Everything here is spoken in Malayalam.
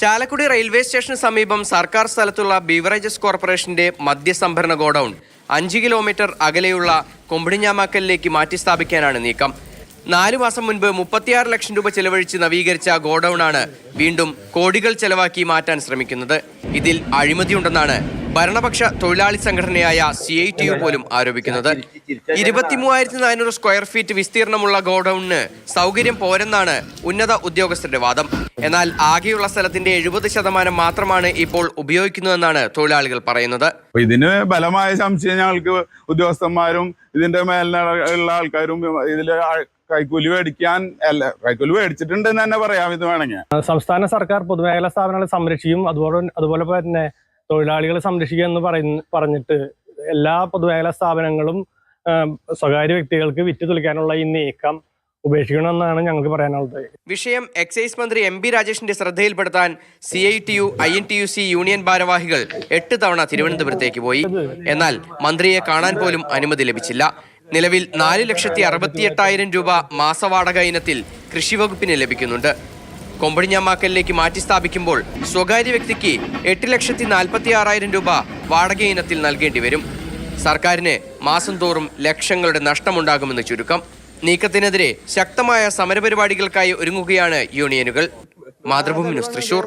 ചാലക്കുടി റെയിൽവേ സ്റ്റേഷന് സമീപം സർക്കാർ സ്ഥലത്തുള്ള ബീവറേജസ് കോർപ്പറേഷന്റെ മദ്യസംഭരണ ഗോഡൌൺ 5 കിലോമീറ്റർ അകലെയുള്ള കൊമ്പിടിഞ്ഞാമാക്കലിലേക്ക് മാറ്റി സ്ഥാപിക്കാനാണ് നീക്കം. 4 മാസം മുൻപ് 36 ലക്ഷം രൂപ ചെലവഴിച്ച് നവീകരിച്ച ഗോഡൌണാണ് വീണ്ടും കോടികൾ ചെലവാക്കി മാറ്റാൻ ശ്രമിക്കുന്നത്. ഇതിൽ അഴിമതിയുണ്ടെന്നാണ് ഭരണപക്ഷ തൊഴിലാളി സംഘടനയായ CITU പോലും ആരോപിക്കുന്നത്. 23,400 സ്ക്വയർ ഫീറ്റ് വിസ്തീർണമുള്ള ഗോഡൌണിന് സൗകര്യം പോരെന്നാണ് ഉന്നത ഉദ്യോഗസ്ഥരുടെ വാദം. എന്നാൽ ആകെയുള്ള സ്ഥലത്തിന്റെ 70% മാത്രമാണ് ഇപ്പോൾ ഉപയോഗിക്കുന്നതെന്നാണ് തൊഴിലാളികൾ പറയുന്നത്. ഇതിന് ബലമായ സംശയം ഞങ്ങൾക്ക് ഉദ്യോഗസ്ഥന്മാരും ഇതിന്റെ മേലുള്ള ആൾക്കാരും ഇതില് കൈക്കൂലി മേടിക്കാൻ കൈക്കൂലി മേടിച്ചിട്ടുണ്ടെന്ന് തന്നെ പറയാം. ഇത് വേണമെങ്കിൽ സംസ്ഥാന സർക്കാർ പൊതുമേഖലാ സ്ഥാപനങ്ങളെ സംരക്ഷിക്കും, അതുപോലെ തന്നെ തൊഴിലാളികളെ സംരക്ഷിക്കുക എന്ന് പറഞ്ഞിട്ട് എല്ലാ പൊതുമേഖലാ സ്ഥാപനങ്ങളും സ്വകാര്യ വ്യക്തികൾക്ക് വിറ്റ് തുലയ്ക്കാനുള്ള ഈ നീക്കം ഉപേക്ഷിക്കണമെന്നാണ് ഞങ്ങൾക്ക് പറയാനുള്ളത്. വിഷയം എക്സൈസ് മന്ത്രി MB രാജേഷിന്റെ ശ്രദ്ധയിൽപ്പെടുത്താൻ CITU INTUC യൂണിയൻ ഭാരവാഹികൾ 8 തവണ തിരുവനന്തപുരത്തേക്ക് പോയി. എന്നാൽ മന്ത്രിയെ കാണാൻ പോലും അനുമതി ലഭിച്ചില്ല. നിലവിൽ 4,68,000 രൂപ മാസവാടക ഇനത്തിൽ കൃഷിവകുപ്പിന് ലഭിക്കുന്നുണ്ട്. കൊമ്പടിഞ്ഞാമാക്കലിലേക്ക് മാറ്റി സ്ഥാപിക്കുമ്പോൾ സ്വകാര്യ വ്യക്തിക്ക് 8,46,000 രൂപ വാടക ഇനത്തിൽ നൽകേണ്ടി വരും. സർക്കാരിന് മാസം തോറും ലക്ഷങ്ങളുടെ നഷ്ടമുണ്ടാകുമെന്ന് ചുരുക്കം. നീക്കത്തിനെതിരെ ശക്തമായ സമരപരിപാടികൾക്കായി ഒരുങ്ങുകയാണ് യൂണിയനുകൾ. മാതൃഭൂമി ന്യൂസ്, തൃശൂർ.